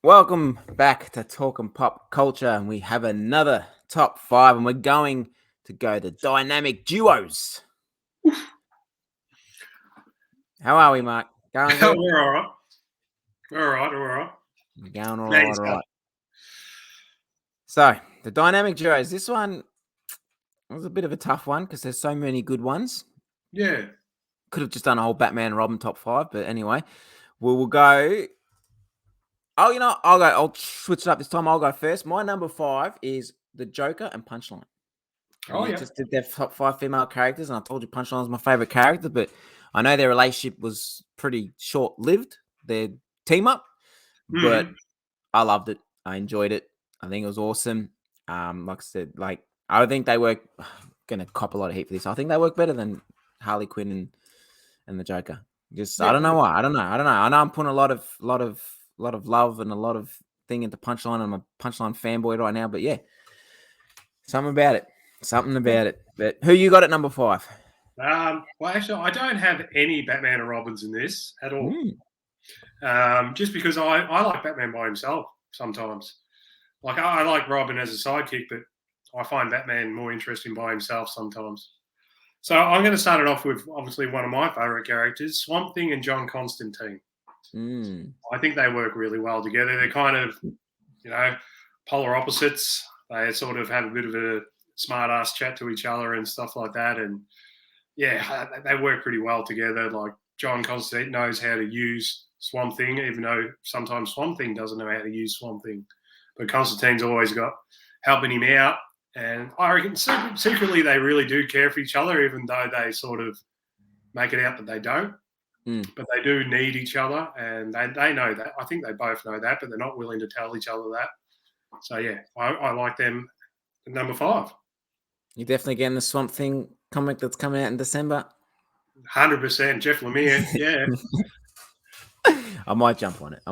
Welcome back to Talking Pop Culture, and we have another top five, and we're going to go the dynamic duos. How are we, Mark? Going good? We're all right. We're all right. We're going all There right, you all go. right. So, the dynamic duos. This one was a bit of a tough one because there's so many good ones. Yeah. Could have just done a whole Batman and Robin top five, but anyway, we'll go. Oh, I'll go. I'll switch it up this time. I'll go first. My number five is the Joker and Punchline. Oh, We yeah. just did their top five female characters, and I told you Punchline was my favorite character, but I know their relationship was pretty short lived, their team up, but Mm. I loved it. I enjoyed it. I think it was awesome. Like I said, I think they work. Gonna cop a lot of heat for this. I think they work better than Harley Quinn and the Joker. Just I Yeah. don't know why. I don't know. I know I'm putting a lot of love and a lot of thing into Punchline. I'm a Punchline fanboy right now, but yeah, something about it. Something about it. But who you got at number five? Well, actually, I don't have any Batman and Robins in this at all. Just because I like Batman by himself sometimes. Like, I like Robin as a sidekick, but I find Batman more interesting by himself sometimes. So I'm going to start it off with, obviously, one of my favourite characters, Swamp Thing and John Constantine. I think they work really well together. They're kind of, polar opposites. They sort of have a bit of a smart ass chat to each other and stuff like that. And yeah, they work pretty well together. Like John Constantine knows how to use Swamp Thing, even though sometimes Swamp Thing doesn't know how to use Swamp Thing. But Constantine's always got helping him out. And I reckon secretly they really do care for each other, even though they sort of make it out that they don't. But they do need each other, and they know that. I think they both know that, but they're not willing to tell each other that. So yeah, I like them at number five. You're definitely getting the Swamp Thing comic that's coming out in December. 100%, Jeff Lemire. Yeah. I might jump on it.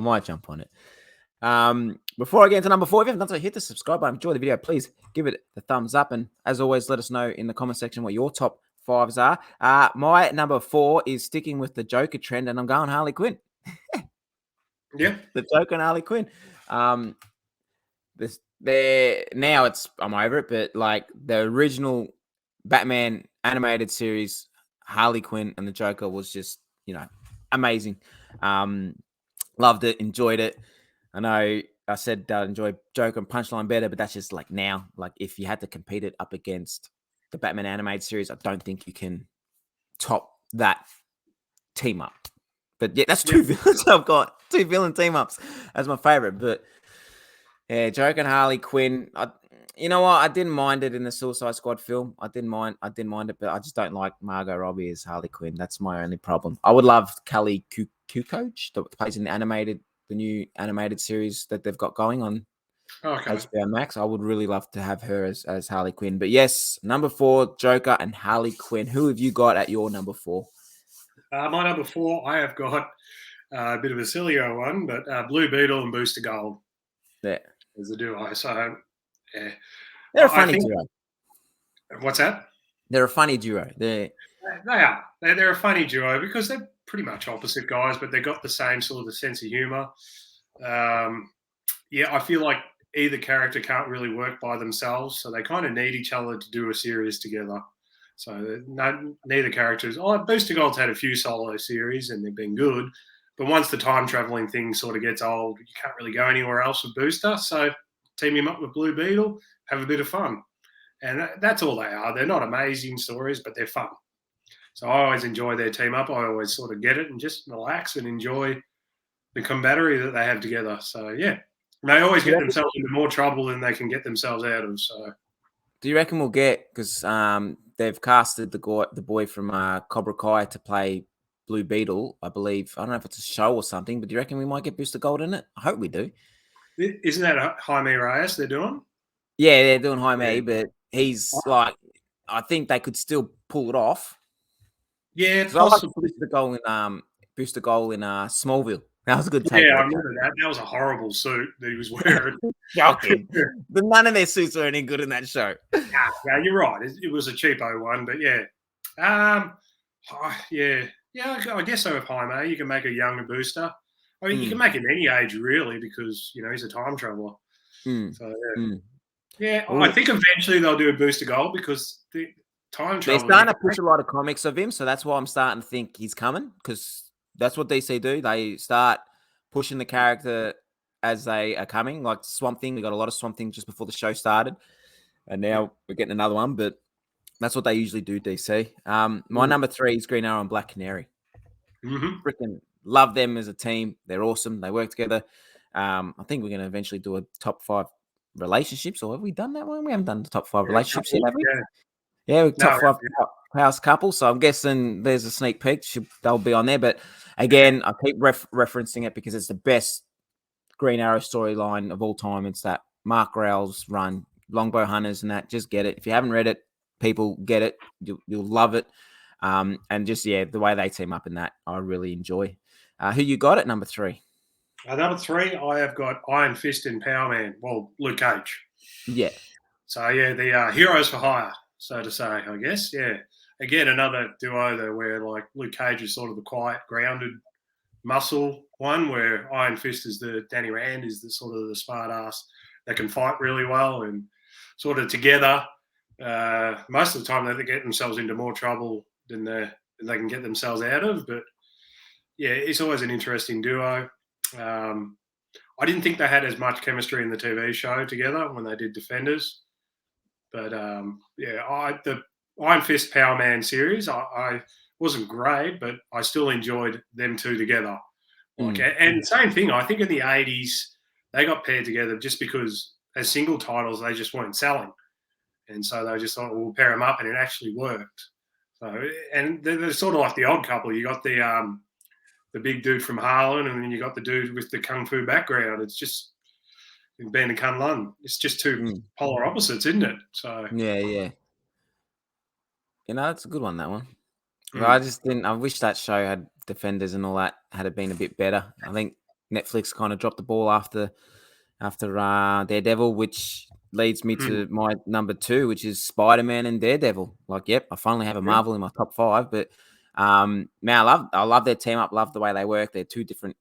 Before I get into number four, if you haven't done so, hit the subscribe button. Enjoy the video. Please give it the thumbs up. And as always, let us know in the comment section what your top fives are. My number four is sticking with the Joker trend, and I'm going Harley Quinn. Yeah. The Joker and Harley Quinn. I'm over it, but like the original Batman animated series, Harley Quinn and the Joker was just, amazing. Loved it, enjoyed it. I know I said I enjoy Joker and Punchline better, but that's just like now. Like if you had to compete it up against the Batman animated series, I don't think you can top that team up. But yeah, that's two villains. I've got two villain team ups as my favorite. But yeah, Joker and Harley Quinn. You know what? I didn't mind it in the Suicide Squad film. I didn't mind it, but I just don't like Margot Robbie as Harley Quinn. That's my only problem. I would love Kelly Kukoc that plays in the new animated series that they've got going on HBO Max. I would really love to have her as Harley Quinn. But yes, number four, Joker and Harley Quinn. Who have you got at your number four? My number four, I have got a bit of a sillier one, but Blue Beetle and Booster Gold. Yeah. As a duo. So, yeah. They're a funny duo. What's that? They're a funny duo. They are. They're a funny duo because they're pretty much opposite guys, but they've got the same sort of sense of humour. I feel like either character can't really work by themselves, so they kind of need each other to do a series together. So neither characters. Booster Gold's had a few solo series and they've been good, but once the time traveling thing sort of gets old, you can't really go anywhere else with Booster. So team him up with Blue Beetle, have a bit of fun, and that's all they are. They're not amazing stories, but they're fun. So I always enjoy their team up. I always sort of get it and just relax and enjoy the camaraderie that they have together. So yeah, and they always get themselves into more trouble than they can get themselves out of. So do you reckon we'll get, because they've casted the boy from Cobra Kai to play Blue Beetle, I believe. I don't know if it's a show or something, but do you reckon we might get Booster Gold in it? I hope we do. Isn't that Jaime Reyes they're doing? Yeah, they're doing Jaime, but he's like, I think they could still pull it off. Yeah, it's possible. I like Booster Gold in Smallville. That was a good take. Yeah, I remember that. That was a horrible suit that he was wearing. Shocking. But none of their suits are any good in that show. Nah, you're right. It was a cheapo one, but yeah. I guess so with Jaime. You can make a younger Booster. I mean, you can make him any age really because he's a time traveler. So yeah, I think eventually they'll do a Booster Gold because the time travel. They're starting to push a lot of comics of him, so that's why I'm starting to think he's coming because that's what DC do. They start pushing the character as they are coming. Like Swamp Thing, we got a lot of Swamp Thing just before the show started, and now we're getting another one. But that's what they usually do, DC. My number 3 is Green Arrow and Black Canary. Freaking love them as a team. They're awesome. They work together. I think we're going to eventually do a top 5 relationships, or have we done that one? We haven't done the top 5 relationships yet, have we? Yeah, top 5 house couple. So I'm guessing there's a sneak peek. They'll be on there. But again, I keep referencing it because it's the best Green Arrow storyline of all time. It's that Mark Grell's run, Longbow Hunters, and that. Just get it. If you haven't read it, people get it. You'll love it. And just, the way they team up in that, I really enjoy. Who you got at number 3? Number 3, I have got Iron Fist and Power Man. Well, Luke Cage. Yeah. So, the heroes for hire, so to say, I guess. Yeah. Again, another duo there where, like, Luke Cage is sort of the quiet, grounded muscle one, where Iron Fist is Danny Rand is the sort of the smart ass that can fight really well, and sort of together, most of the time they get themselves into more trouble than they can get themselves out of. But yeah, it's always an interesting duo. I didn't think they had as much chemistry in the TV show together when they did Defenders, but the Iron Fist Power Man series, I wasn't great, but I still enjoyed them two together. And same thing, I think in the 80s they got paired together just because as single titles they just weren't selling, and so they just thought, well, we'll pair them up, and it actually worked. So, and they're sort of like the Odd Couple. You got the big dude from Harlan, and then you got the dude with the kung fu background. It's just Ben and Kun Lun. It's just two polar opposites, isn't it? So yeah. That's a good one. That one. I just didn't. I wish that show had Defenders and all that had been a bit better. I think Netflix kind of dropped the ball after Daredevil, which leads me to my number 2, which is Spider-Man and Daredevil. Like, I finally have a Marvel in my top 5. But man, I love their team up. Love the way they work. They're two different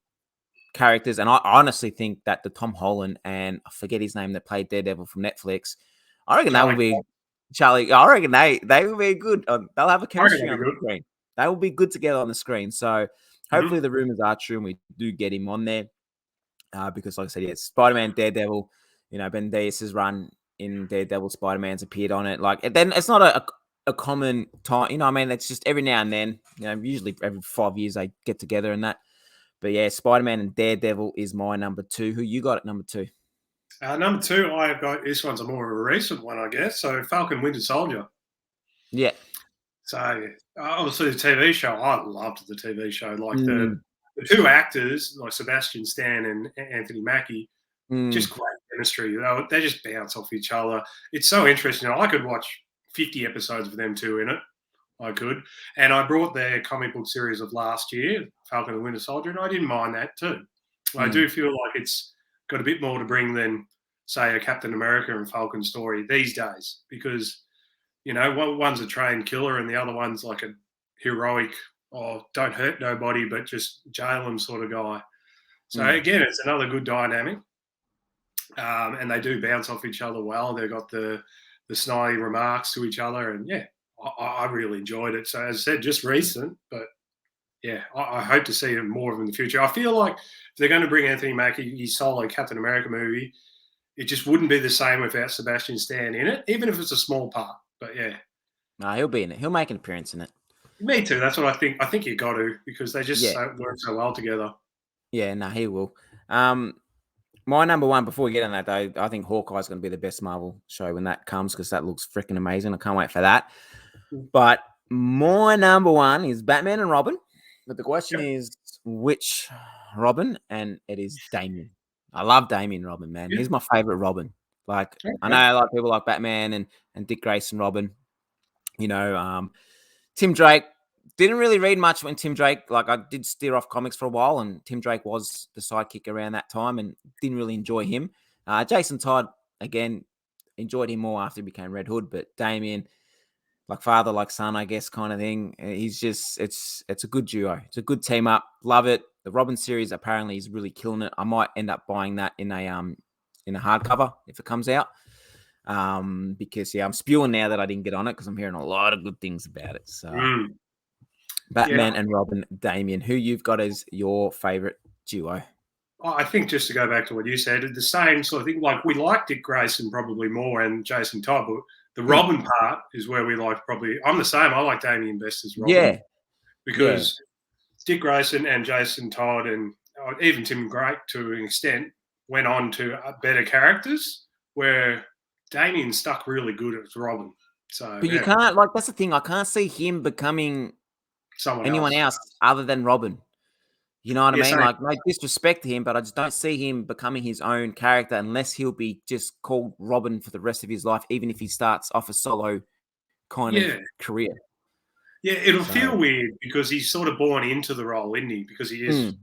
characters, and I honestly think that the Tom Holland and I forget his name that played Daredevil from Netflix, I reckon that would be Charlie. I reckon they will be good. They'll have a chemistry on the screen. They will be good together on the screen. So hopefully the rumors are true and we do get him on there. Because, like I said, it's Spider-Man, Daredevil. Ben Diaz's run in Daredevil, Spider-Man's appeared on it. Like, then it's not a common time. It's just every now and then. Usually every 5 years they get together and that. But yeah, Spider-Man and Daredevil is my number 2. Who you got at number 2? Number 2, I have got, this one's a more of a recent one, I guess. So Falcon Winter Soldier. Yeah. So obviously the TV show, I loved the TV show. Like the two actors, like Sebastian Stan and Anthony Mackie, just great chemistry. They just bounce off each other. It's so interesting. I could watch 50 episodes of them two in it. I could. And I brought their comic book series of last year, Falcon and Winter Soldier, and I didn't mind that too. I do feel like it's got a bit more to bring than, say, a Captain America and Falcon story these days, because, one's a trained killer and the other one's like a heroic, don't hurt nobody, but just jail them sort of guy. So again, it's another good dynamic. And they do bounce off each other well. They've got the snide remarks to each other, and I really enjoyed it. So as I said, just recent, but yeah, I hope to see more of them in the future. I feel like if they're going to bring Anthony Mackie, his solo Captain America movie, it just wouldn't be the same without Sebastian Stan in it, even if it's a small part. But yeah. No, he'll be in it. He'll make an appearance in it. Me too. That's what I think. I think you got to, because they just work so well together. Yeah, no, he will. My number 1, before we get on that, though, I think Hawkeye's going to be the best Marvel show when that comes, because that looks freaking amazing. I can't wait for that. But my number 1 is Batman and Robin. But the question is, which Robin? And it is Damian. I love Damian Robin, man. He's my favorite Robin. Like, I know a lot of people like Batman and Dick Grayson Robin. Tim Drake. Didn't really read much when Tim Drake, like I did steer off comics for a while, and Tim Drake was the sidekick around that time and didn't really enjoy him. Jason Todd, again, enjoyed him more after he became Red Hood, but Damian, like father, like son, I guess, kind of thing. He's just, it's a good duo. It's a good team up. Love it. The Robin series apparently is really killing it. I might end up buying that in a hardcover if it comes out. Because I'm spewing now that I didn't get on it because I'm hearing a lot of good things about it. So Batman and Robin, Damien, who you've got as your favorite duo? I think just to go back to what you said, the same sort of thing. Like we like Dick Grayson probably more and Jason Todd, but the Robin part is where we like probably. I'm the same. I like Damien best as Robin. Because Dick Grayson and Jason Todd and even Tim Drake to an extent went on to better characters where Damien stuck really good as Robin. So, but you can't, like, that's the thing. I can't see him becoming anyone else other than Robin. You know what I mean? Same. Like, no disrespect to him, but I just don't see him becoming his own character unless he'll be just called Robin for the rest of his life, even if he starts off a solo kind of career. Yeah, it'll feel weird because he's sort of born into the role, isn't he? Because he is.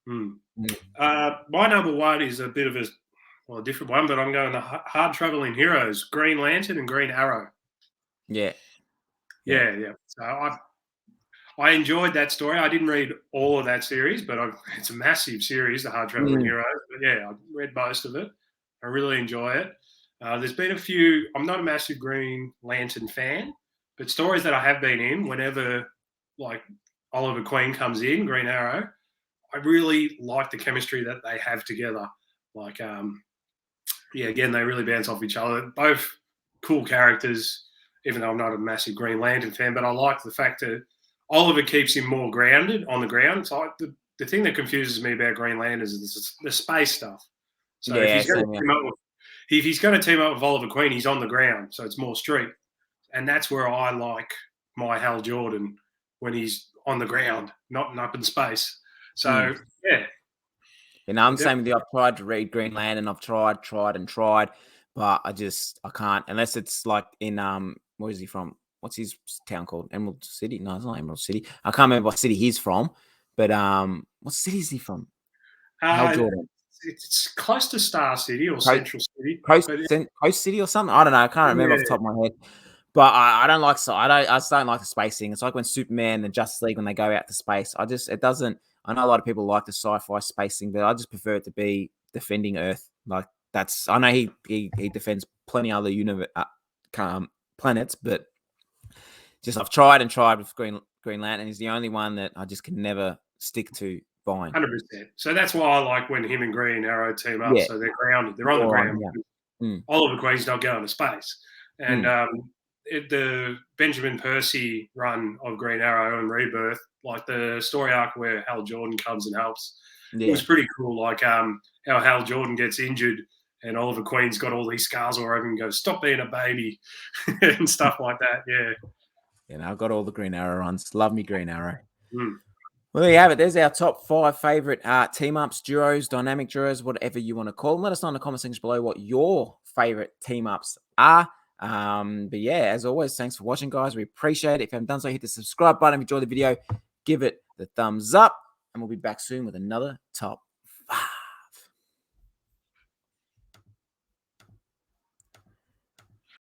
My number one is a bit of a different one, but I'm going the hard traveling heroes, Green Lantern and Green Arrow. Yeah. So I enjoyed that story. I didn't read all of that series, but it's a massive series, the Hard Traveling Heroes. But I read most of it. I really enjoy it. There's been a few. I'm not a massive Green Lantern fan, but stories that I have been in, whenever like Oliver Queen comes in, Green Arrow, I really like the chemistry that they have together. Like, again, they really bounce off each other. Both cool characters, even though I'm not a massive Green Lantern fan, but I like the fact that Oliver keeps him more grounded on the ground. So the thing that confuses me about Green Lantern is the space stuff. So if he's going to team up with Oliver Queen, he's on the ground, so it's more street. And that's where I like my Hal Jordan, when he's on the ground, not up in space. So, And I'm saying with you, I've tried to read Green Lantern. I've tried, but I can't unless it's like in where is he from? What's his town called? Emerald City? No, it's not Emerald City. I can't remember what city he's from, but what city is he from? Hal Jordan. It's close to Star City or Central City. Coast City or something. I don't know. I can't remember off the top of my head. But I don't like I just don't like the space thing. It's like when Superman and Justice League, when they go out to space. It doesn't. I know a lot of people like the sci-fi space thing, but I just prefer it to be defending Earth. Like I know he defends plenty other planets, but just I've tried with Green Lantern. He's the only one that I just can never stick to buying. 100%. So that's why I like when him and Green Arrow team up. So they're grounded. They're on the ground. Oliver Queen's not going to space. And the Benjamin Percy run of Green Arrow and Rebirth, like the story arc where Hal Jordan comes and helps, it was pretty cool. Like how Hal Jordan gets injured and Oliver Queen's got all these scars all over him and goes, "Stop being a baby," and stuff like that. I've got all the Green Arrow runs. Love me Green Arrow. Well, there you have it. There's our top 5 favorite team-ups, duos, dynamic duos, whatever you want to call them. Let us know in the comment section below what your favorite team-ups are. But as always, thanks for watching, guys. We appreciate it. If you haven't done so, hit the subscribe button. If you enjoyed the video, give it the thumbs up. And we'll be back soon with another top